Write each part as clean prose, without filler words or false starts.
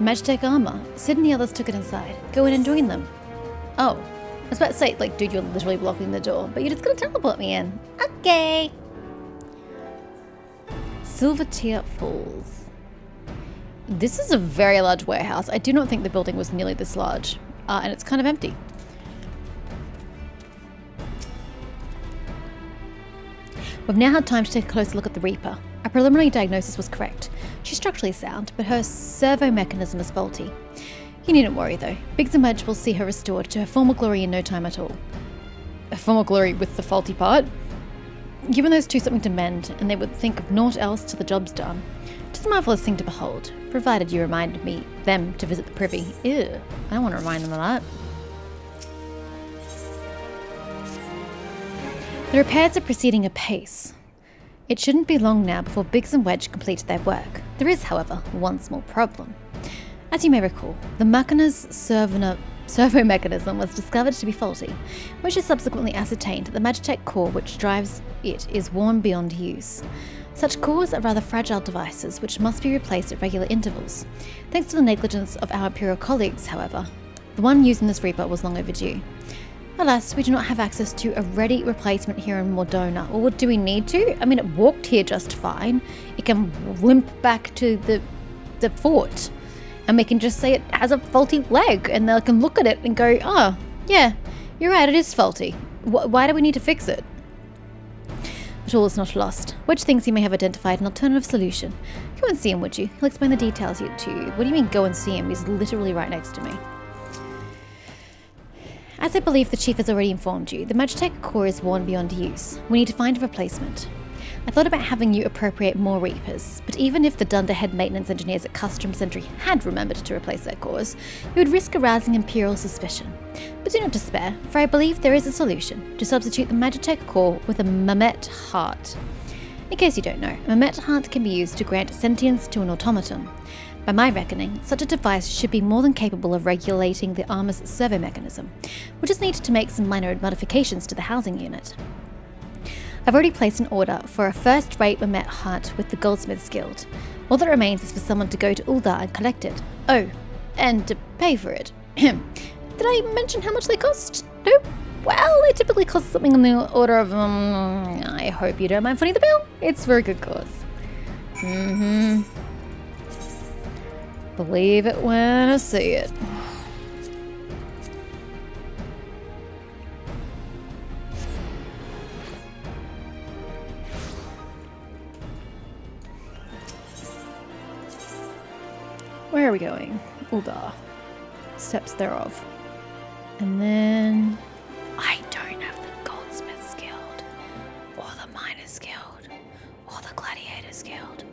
Magitek armor. Sid and the others took it inside. Go in and join them. Oh. I was about to say, like, dude, you're literally blocking the door, but you're just gonna teleport me in. Okay. Silver Tier Falls. This is a very large warehouse. I do not think the building was nearly this large. And it's kind of empty. We've now had time to take a closer look at the Reaper. Our preliminary diagnosis was correct. She's structurally sound, but her servo mechanism is faulty. You needn't worry though. Biggs and Wedge will see her restored to her former glory in no time at all. A former glory with the faulty part? Given those two something to mend, and they would think of naught else till the job's done. It's a marvellous thing to behold, provided you reminded them to visit the privy. Ew, I don't want to remind them of that. The repairs are proceeding apace. It shouldn't be long now before Biggs and Wedge complete their work. There is, however, one small problem. As you may recall, the Machina's servo mechanism was discovered to be faulty, which is subsequently ascertained that the Magitek core which drives it is worn beyond use. Such cores are rather fragile devices which must be replaced at regular intervals. Thanks to the negligence of our imperial colleagues, however, the one used in this Reaper was long overdue. Alas, we do not have access to a ready replacement here in Mordona. Or do we need to? I mean, it walked here just fine. It can limp back to the fort. And we can just say it has a faulty leg. And they can look at it and go, oh, yeah, you're right, it is faulty. Why do we need to fix it? But all is not lost. Wedge thinks he may have identified an alternative solution. Go and see him, would you? He'll explain the details to you. What do you mean, go and see him? He's literally right next to me. As I believe the chief has already informed you, the Magitek core is worn beyond use. We need to find a replacement. I thought about having you appropriate more Reapers, but even if the dunderhead maintenance engineers at Custom Sentry had remembered to replace their cores, we would risk arousing Imperial suspicion. But do not despair, for I believe there is a solution, to substitute the Magitek core with a Mamet heart. In case you don't know, a Mamet heart can be used to grant sentience to an automaton. By my reckoning, such a device should be more than capable of regulating the armor's servo mechanism. We'll just need to make some minor modifications to the housing unit. I've already placed an order for a first-rate Mamet heart with the Goldsmiths Guild. All that remains is for someone to go to Uldar and collect it. Oh, and to pay for it. Did I mention how much they cost? No? Well, they typically cost something in the order of, I hope you don't mind footing the bill. It's for a good cause. Believe it when I see it. Where are we going? Uldar. Steps thereof. And then I don't have the Goldsmiths Guild, or the Miners Guild, or the Gladiators Guild,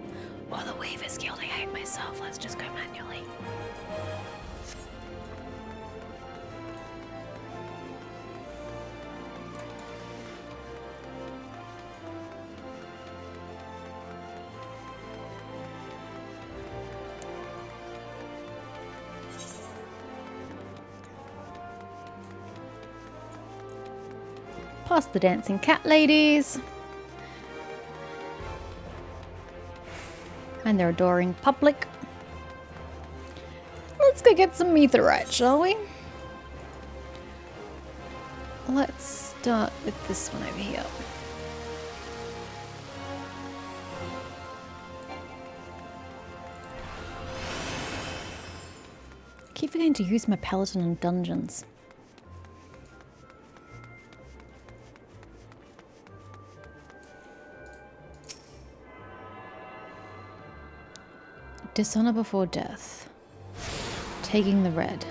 or the Weavers Guild. I hate myself. Let's just go manually. Past the dancing cat ladies. And their adoring public. Let's go get some meteorite, shall we? Let's start with this one over here. I keep forgetting to use my Peloton in dungeons. Dishonor before death. Taking the red.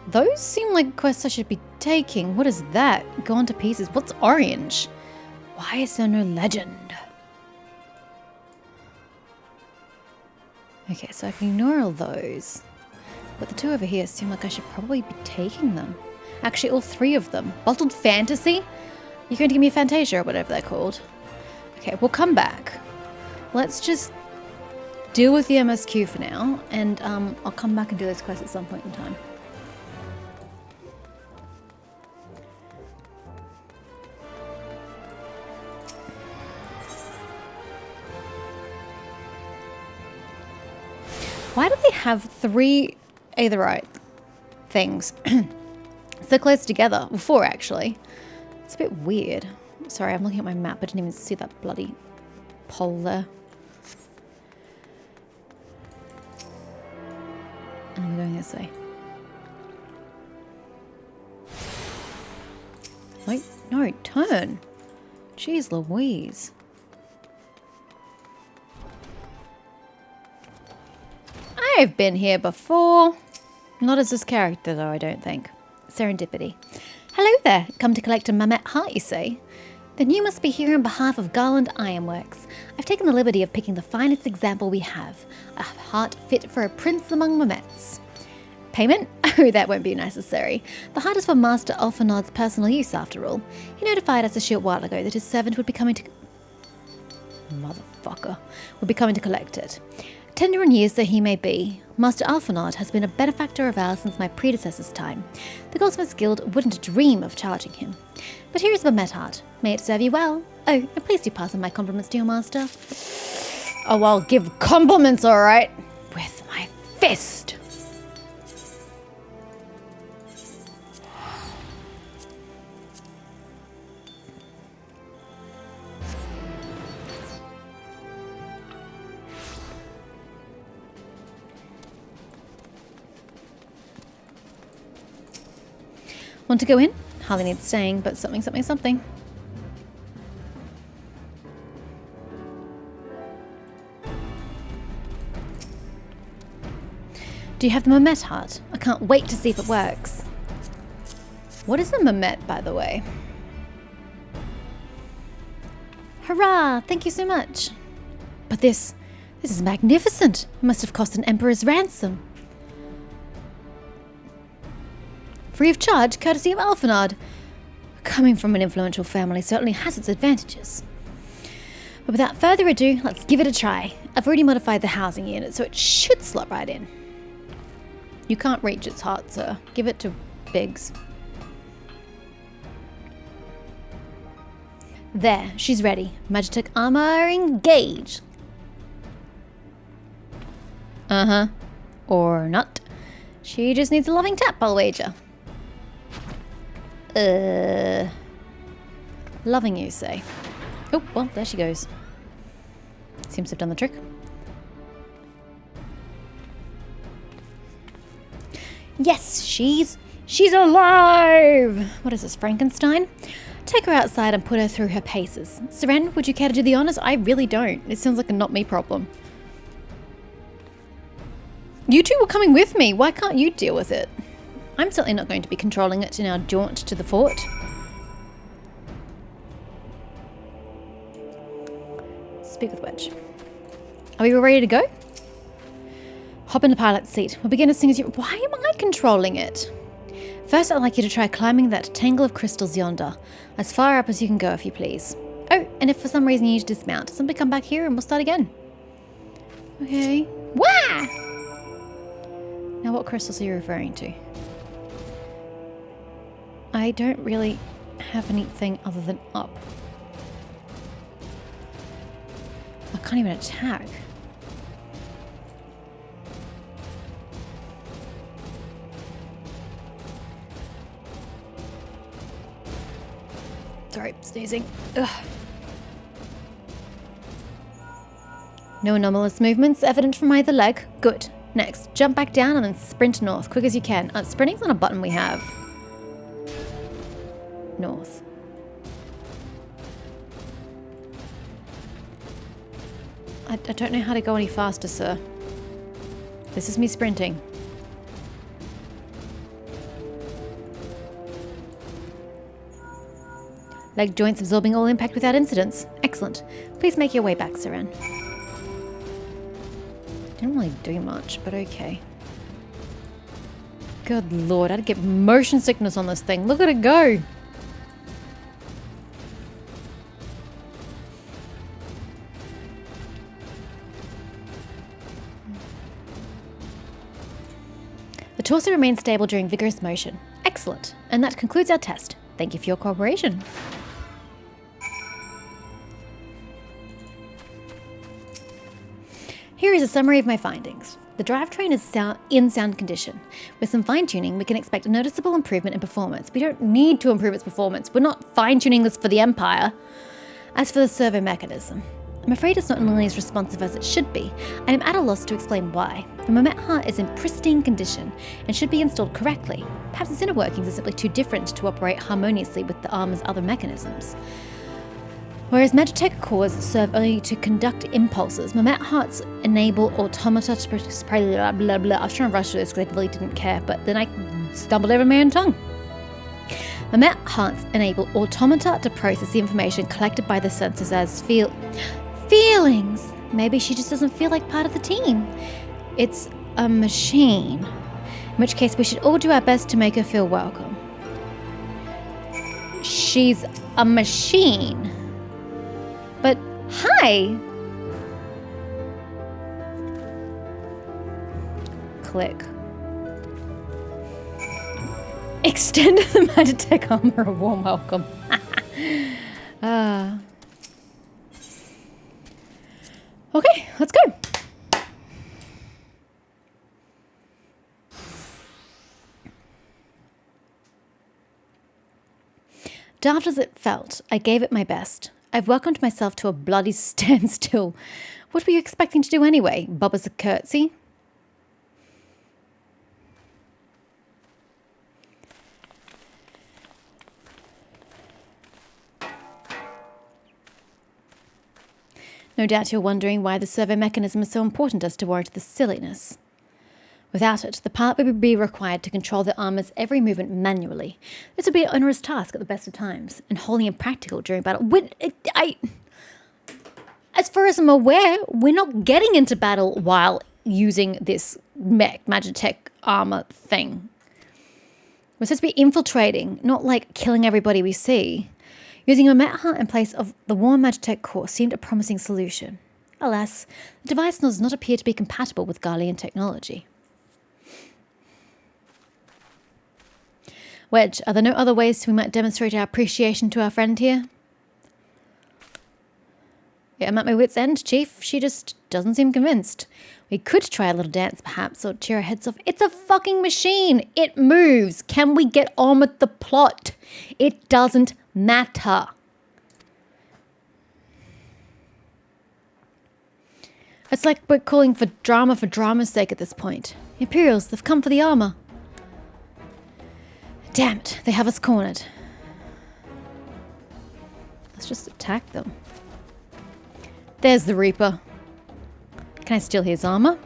Those seem like quests I should be taking. What is that? Gone to pieces. What's orange? Why is there no legend? Okay, so I can ignore all those. But the two over here seem like I should probably be taking them. Actually, all three of them. Bottled Fantasy? You're going to give me a Fantasia or whatever they're called. Okay, we'll come back. Let's just deal with the MSQ for now, and I'll come back and do those quests at some point in time. Why do they have 3 aetheryte things so close together? Well, 4 actually. It's a bit weird. Sorry, I'm looking at my map. I didn't even see that bloody pole there. And then we're going this way. Wait, no, turn. Jeez Louise. I've been here before. Not as this character though, I don't think. Serendipity. Hello there, come to collect a Mamet heart, you say? Then you must be here on behalf of Garland Ironworks. I've taken the liberty of picking the finest example we have. A heart fit for a prince among Mamets. Payment? Oh, that won't be necessary. The heart is for Master Alphinaud's personal use, after all. He notified us a short while ago that his servant would be coming to... Motherfucker. Would be coming to collect it. Tender in years though he may be, Master Alphinaud has been a benefactor of ours since my predecessor's time. The Goldsmiths Guild wouldn't dream of charging him. But here is the Mamet heart. May it serve you well. Oh, and please do pass on my compliments to your master. Oh, I'll give compliments, alright. With my fist. Want to go in? Hardly needs staying, but something, something, something. Do you have the Mamet heart? I can't wait to see if it works. What is a Mamet, by the way? Hurrah! Thank you so much. But this is magnificent. It must have cost an emperor's ransom. Free of charge, courtesy of Alphinaud. Coming from an influential family certainly has its advantages. But without further ado, let's give it a try. I've already modified the housing unit, so it should slot right in. You can't reach its heart, sir. Give it to Biggs. There, she's ready. Magitek armor engage. Uh-huh. Or not. She just needs a loving tap, I'll wager. Loving you, say. Oh, well, there she goes. Seems to have done the trick. Yes, she's alive! What is this, Frankenstein? Take her outside and put her through her paces. Seren, would you care to do the honors? I really don't. It sounds like a not me problem. You two were coming with me. Why can't you deal with it? I'm certainly not going to be controlling it in our jaunt to the fort. Speak with Wedge. Are we all ready to go? Hop in the pilot's seat. We'll begin as soon as you... Why am I controlling it? First, I'd like you to try climbing that tangle of crystals yonder. As far up as you can go, if you please. Oh, and if for some reason you need to dismount, simply come back here and we'll start again. Okay. Wah! Now, what crystals are you referring to? I don't really have anything other than up. I can't even attack. Sorry, sneezing. Ugh. No anomalous movements evident from either leg. Good. Next, jump back down and then sprint north, quick as you can. Sprinting's not a button we have. North. I don't know how to go any faster, sir. This is me sprinting. Leg joints absorbing all impact without incidents. Excellent. Please make your way back, Seren. Didn't really do much, but okay. Good lord, I'd get motion sickness on this thing. Look at it go! The torso remains stable during vigorous motion. Excellent. And that concludes our test. Thank you for your cooperation. Here is a summary of my findings. The drivetrain is in sound condition. With some fine-tuning, we can expect a noticeable improvement in performance. We don't need to improve its performance. We're not fine-tuning this for the Empire. As for the servo mechanism, I'm afraid it's not nearly as responsive as it should be, and I'm at a loss to explain why. The Mamet heart is in pristine condition and should be installed correctly. Perhaps its inner workings are simply too different to operate harmoniously with the armor's other mechanisms. Whereas Magitek cores serve only to conduct impulses, Mamet hearts enable automata to blah blah blah. I was trying to rush through this because I really didn't care, but then I stumbled over my own tongue. Mamet hearts enable automata to process the information collected by the sensors as feelings. Maybe she just doesn't feel like part of the team. It's a machine. In which case we should all do our best to make her feel welcome. She's a machine. But, hi! Click. Extend the Magitek armor a warm welcome. Okay, let's go. Daft as it felt, I gave it my best. I've welcomed myself to a bloody standstill. What were you expecting to do anyway? Bob us a curtsy? No doubt you're wondering why the servo mechanism is so important as to warrant this silliness. Without it, the pilot would be required to control the armor's every movement manually. This would be an onerous task at the best of times, and wholly impractical during battle. As far as I'm aware, we're not getting into battle while using this Magitek armor thing. We're supposed to be infiltrating, not like killing everybody we see. Using a Mamet in place of the warm Magitek core seemed a promising solution. Alas, the device does not appear to be compatible with Garlean technology. Wedge, are there no other ways we might demonstrate our appreciation to our friend here? Yeah, I'm at my wit's end, Chief. She just doesn't seem convinced. We could try a little dance, perhaps, or cheer our heads off. It's a fucking machine! It moves! Can we get on with the plot? It doesn't matter. It's like we're calling for drama's sake at this point. Imperials, they've come for the armor. Damn it, they have us cornered. Let's just attack them. There's the Reaper. Can I steal his armor?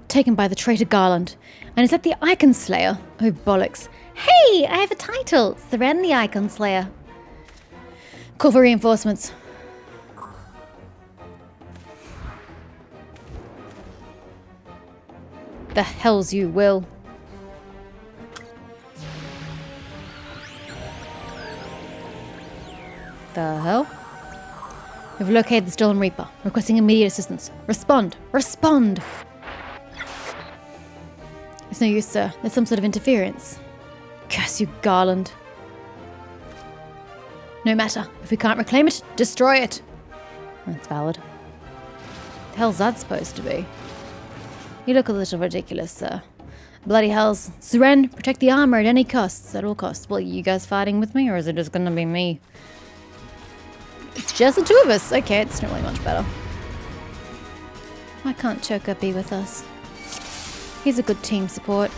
Taken by the traitor Garland. And is that the Icon Slayer? Oh, bollocks. Hey, I have a title. Seren the Icon Slayer. Call for reinforcements. The hells you will. The hell? We've located the stolen Reaper. Requesting immediate assistance. Respond! Respond! It's no use, sir. There's some sort of interference. Curse you, Garland. No matter. If we can't reclaim it, destroy it. That's valid. The hell's that supposed to be? You look a little ridiculous, sir. Bloody hells. Seren, protect the armor at any costs. At all costs. Well, you guys fighting with me, or is it just gonna be me? It's just the two of us. Okay, it's not really much better. Why can't Choker be with us? He's a good team support.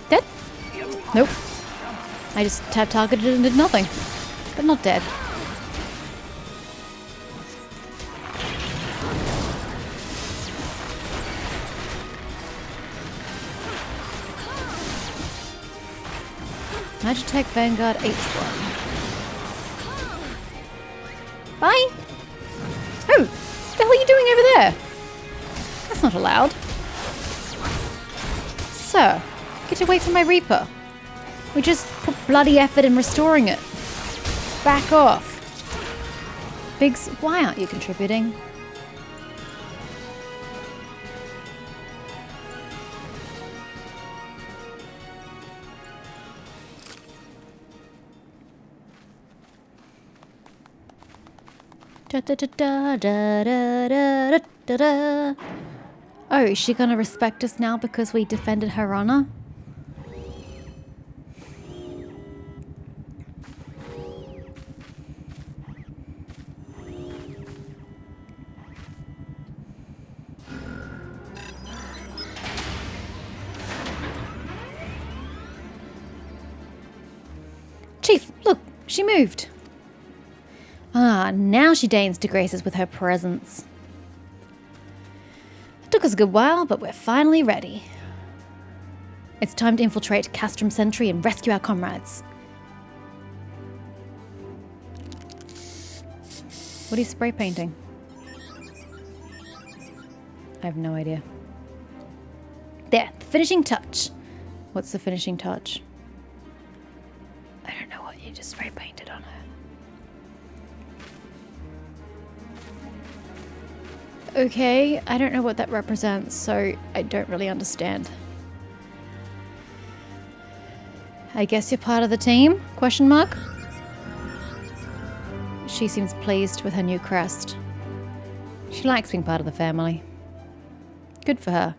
Dead? Nope. I just tab targeted and did nothing. But not dead. Magitek Vanguard H1. Bye! Oh! What the hell are you doing over there? That's not allowed. Sir, get away from my Reaper. We just put bloody effort in restoring it. Back off. Biggs, why aren't you contributing? Da, da, da, da, da, da, da, da, da. Oh, is she gonna respect us now because we defended her honor? Chief, look, she moved. Ah, now she deigns to grace us with her presence. It took us a good while, but we're finally ready. It's time to infiltrate Castrum Sentry and rescue our comrades. What are you spray painting? I have no idea. There, the finishing touch. What's the finishing touch? I don't know what you just spray painted on her. Okay, I don't know what that represents, so I don't really understand. I guess you're part of the team? Question mark? She seems pleased with her new crest. She likes being part of the family. Good for her.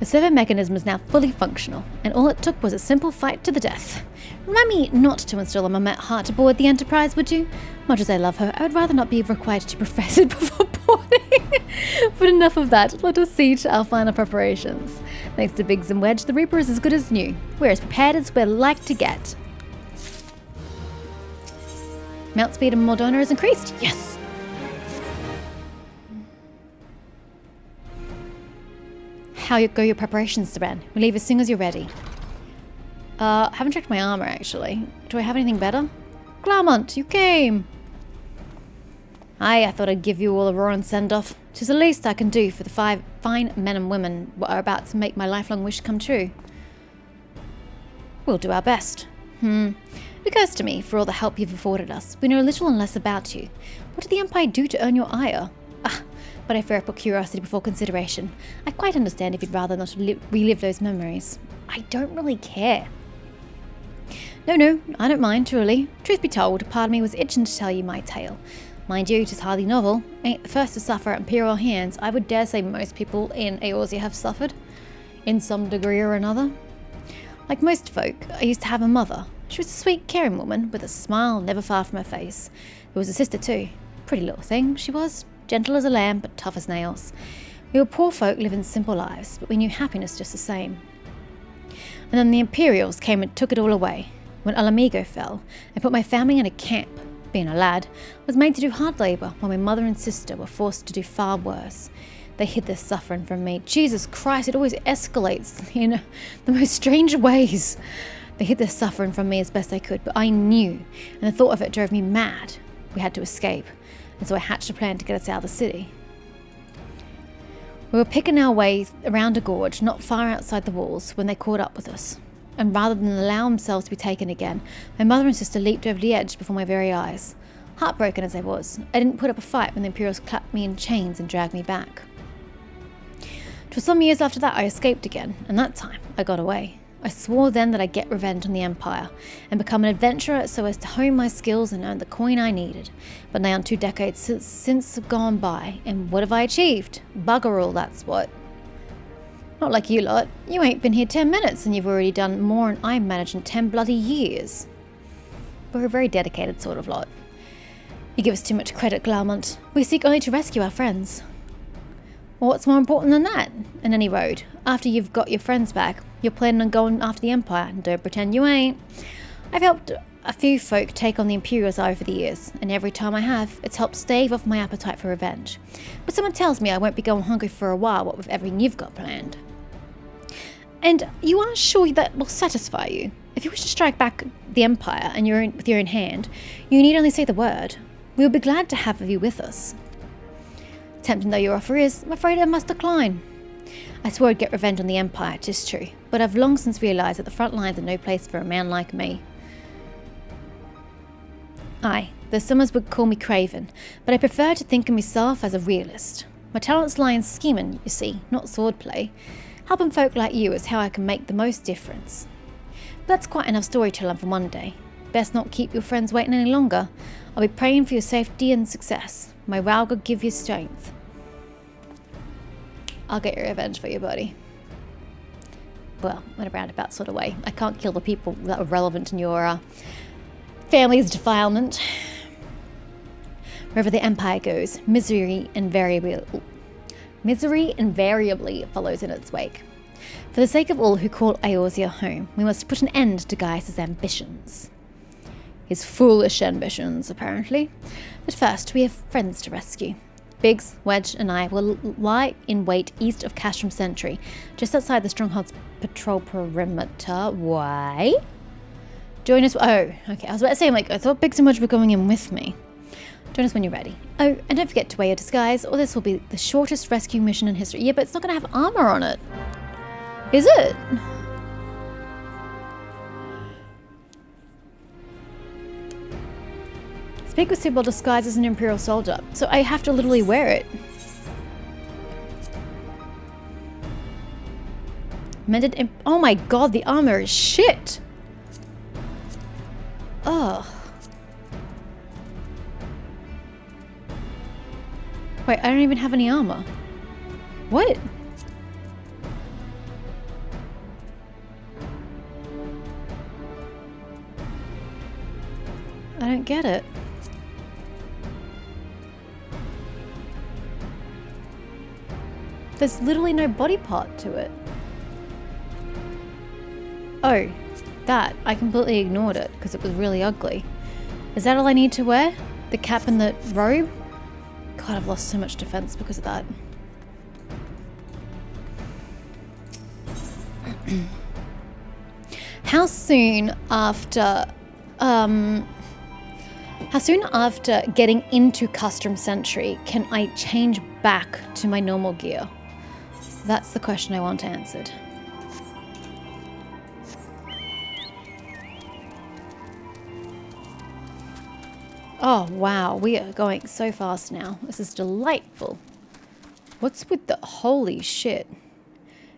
The servo mechanism is now fully functional, and all it took was a simple fight to the death. Remind me not to install a Mamet heart aboard the Enterprise, would you? Much as I love her, I would rather not be required to profess it before boarding. But enough of that, let us see to our final preparations. Thanks to Biggs and Wedge, the Reaper is as good as new. We're as prepared as we're like to get. Mount speed and Mordona is increased. Yes! How go your preparations, Saban? We'll leave as soon as you're ready. Haven't checked my armor, actually. Do I have anything better? Claremont, you came! Aye, I thought I'd give you all a roaring send-off. 'Tis the least I can do for the 5 fine men and women who are about to make my lifelong wish come true. We'll do our best. It occurs to me, for all the help you've afforded us, we know little and less about you. What did the Empire do to earn your ire? But I fear I put curiosity before consideration. I quite understand if you'd rather not relive those memories. I don't really care. No, I don't mind, truly. Truth be told, part of me was itching to tell you my tale. Mind you, 'tis hardly novel. Ain't the first to suffer at Imperial hands. I would dare say most people in Eorzea have suffered, in some degree or another. Like most folk, I used to have a mother. She was a sweet, caring woman, with a smile never far from her face. There was a sister too. Pretty little thing, she was. Gentle as a lamb, but tough as nails. We were poor folk living simple lives, but we knew happiness just the same. And then the Imperials came and took it all away. When Alamigo fell, I put my family in a camp. Being a lad, I was made to do hard labour, while my mother and sister were forced to do far worse. They hid their suffering from me. Jesus Christ, it always escalates in the most strange ways. They hid their suffering from me as best they could, but I knew, and the thought of it drove me mad. We had to escape. And so I hatched a plan to get us out of the city. We were picking our way around a gorge not far outside the walls when they caught up with us. And rather than allow themselves to be taken again, my mother and sister leaped over the edge before my very eyes. Heartbroken as I was, I didn't put up a fight when the Imperials clapped me in chains and dragged me back. 'Twas some years after that I escaped again, and that time I got away. I swore then that I'd get revenge on the Empire and become an adventurer so as to hone my skills and earn the coin I needed. But now 2 decades since have gone by, and what have I achieved? Bugger all, that's what. Not like you lot. You ain't been here 10 minutes and you've already done more than I managed in 10 bloody years. We're a very dedicated sort of lot. You give us too much credit, Claremont. We seek only to rescue our friends. Well, what's more important than that? In any road, after you've got your friends back, you're planning on going after the Empire, and don't pretend you ain't. I've helped a few folk take on the Imperials over the years, and every time I have, it's helped stave off my appetite for revenge. But someone tells me I won't be going hungry for a while, what with everything you've got planned. And you are sure that will satisfy you? If you wish to strike back the Empire and with your own hand, you need only say the word. We would be glad to have you with us. Tempting though your offer is, I'm afraid I must decline. I swore I'd get revenge on the Empire, 'tis true, but I've long since realised that the front lines are no place for a man like me. Aye, the Summers would call me craven, but I prefer to think of myself as a realist. My talents lie in scheming, you see, not swordplay. Helping folk like you is how I can make the most difference. But that's quite enough storytelling for one day. Best not keep your friends waiting any longer. I'll be praying for your safety and success. May Ralga give you strength. I'll get your revenge for you, buddy. Well, in a roundabout sort of way. I can't kill the people that are relevant in your family's defilement. Wherever the Empire goes, misery invariably follows in its wake. For the sake of all who call Eorzea home, we must put an end to Gaius's ambitions. His foolish ambitions, apparently. But first, we have friends to rescue. Biggs, Wedge, and I will lie in wait east of Castrum Sentry, just outside the Stronghold's patrol perimeter. Why? Join us. Oh, okay. I was about to say, I thought Biggs and Wedge were going in with me. Join us when you're ready. Oh, and don't forget to wear your disguise, or this will be the shortest rescue mission in history. Yeah, but it's not going to have armor on it. Is it? Speak with Sid while disguised as an Imperial soldier, so I have to literally wear it. Oh my god, the armor is shit! Ugh. Wait, I don't even have any armor. What? I don't get it. There's literally no body part to it. Oh, that. I completely ignored it because it was really ugly. Is that all I need to wear? The cap and the robe? God, I've lost so much defense because of that. How soon after getting into Castrum Sentry can I change back to my normal gear? That's the question I want answered. Oh wow, we are going so fast now. This is delightful. What's with the holy shit?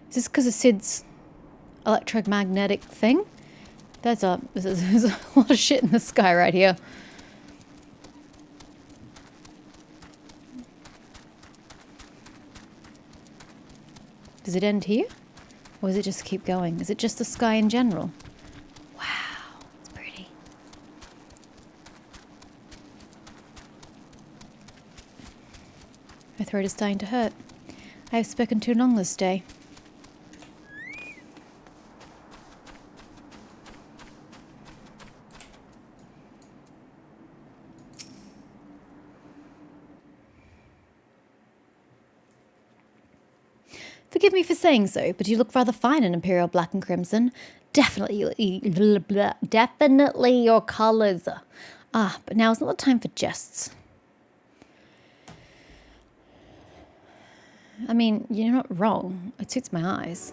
Is this because of Sid's electromagnetic thing? There's a lot of shit in the sky right here. Does it end here? Or does it just keep going? Is it just the sky in general? Wow, it's pretty. My throat is starting to hurt. I have spoken too long this day. Forgive me for saying so, but you look rather fine in Imperial black and crimson. Definitely your colours. Ah, but now is not the time for jests. I mean, you're not wrong. It suits my eyes.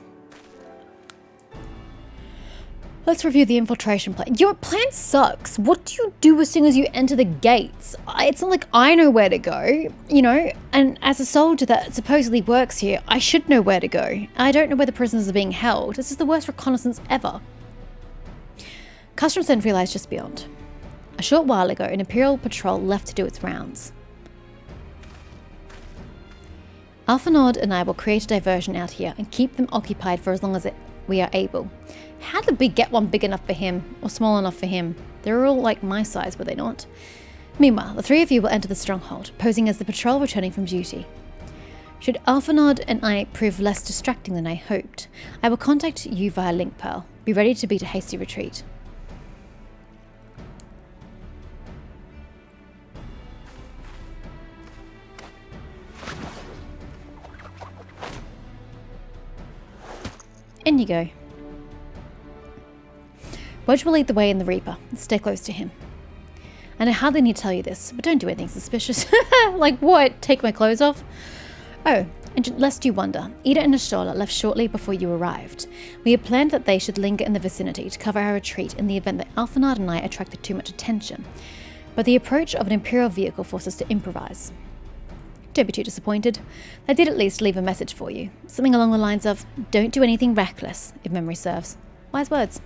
Let's review the infiltration plan. Your plan sucks. What do you do as soon as you enter the gates? It's not like I know where to go, you know? And as a soldier that supposedly works here, I should know where to go. I don't know where the prisoners are being held. This is the worst reconnaissance ever. Castrum Sentry lies just beyond. A short while ago, an Imperial patrol left to do its rounds. Alphanord and I will create a diversion out here and keep them occupied for as long as we are able. How did we get one big enough for him, or small enough for him? They were all like my size, were they not? Meanwhile, the three of you will enter the stronghold, posing as the patrol returning from duty. Should Alphanord and I prove less distracting than I hoped, I will contact you via link pearl. Be ready to beat a hasty retreat. In you go. Wedge will lead the way in the Reaper. Stay close to him. And I hardly need to tell you this, but don't do anything suspicious. Like what? Take my clothes off? Oh, and lest you wonder, Ida and Nashola left shortly before you arrived. We had planned that they should linger in the vicinity to cover our retreat in the event that Alphanard and I attracted too much attention. But the approach of an imperial vehicle forced us to improvise. Don't be too disappointed. They did at least leave a message for you. Something along the lines of, don't do anything reckless, if memory serves. Wise words.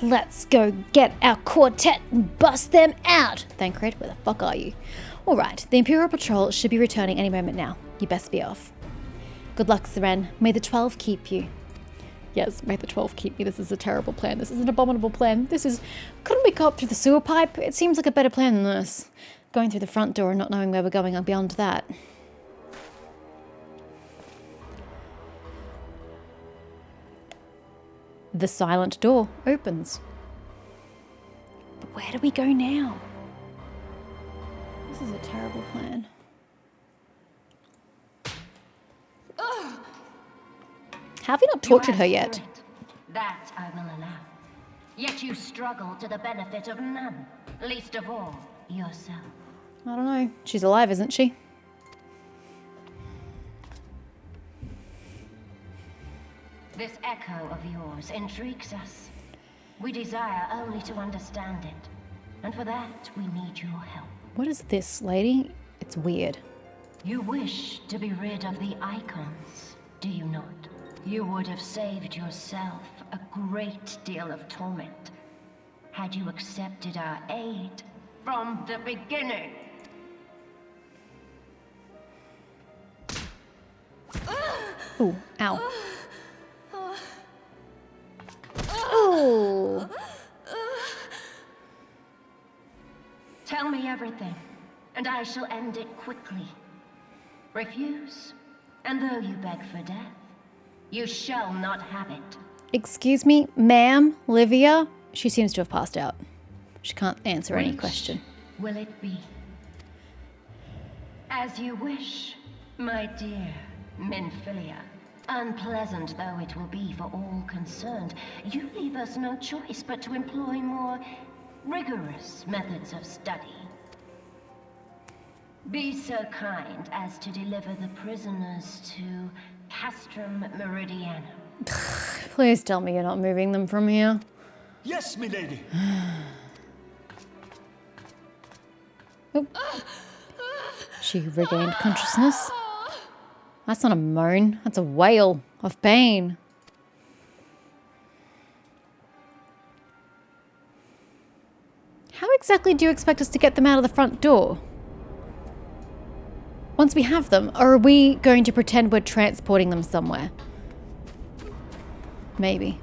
Let's go get our quartet and bust them out! Thancred, where the fuck are you? Alright, the Imperial Patrol should be returning any moment now. You best be off. Good luck, Seren. May the 12 keep you. Yes, may the 12 keep me. This is a terrible plan. This is an abominable plan. This is... Couldn't we go up through the sewer pipe? It seems like a better plan than this. Going through the front door and not knowing where we're going beyond that. The silent door opens. But where do we go now? This is a terrible plan. Have you not tortured her yet? That I will allow. Yet you struggle to the benefit of none, least of all yourself. I don't know. She's alive, isn't she? This echo of yours intrigues us. We desire only to understand it, and for that we need your help. What is this, lady? It's weird. You wish to be rid of the icons, do you not? You would have saved yourself a great deal of torment had you accepted our aid from the beginning. Ooh, ow. Ooh. Tell me everything, and I shall end it quickly. Refuse, and though you beg for death, you shall not have it. Excuse me, ma'am, Livia? She seems to have passed out. She can't answer any question. Will it be? As you wish, my dear Minfilia. Unpleasant though it will be for all concerned, you leave us no choice but to employ more rigorous methods of study. Be so kind as to deliver the prisoners to Castrum Meridianum. Please tell me you're not moving them from here. Yes, milady. Oh. She regained consciousness. That's not a moan. That's a wail of pain. How exactly do you expect us to get them out of the front door? Once we have them, or are we going to pretend we're transporting them somewhere? Maybe.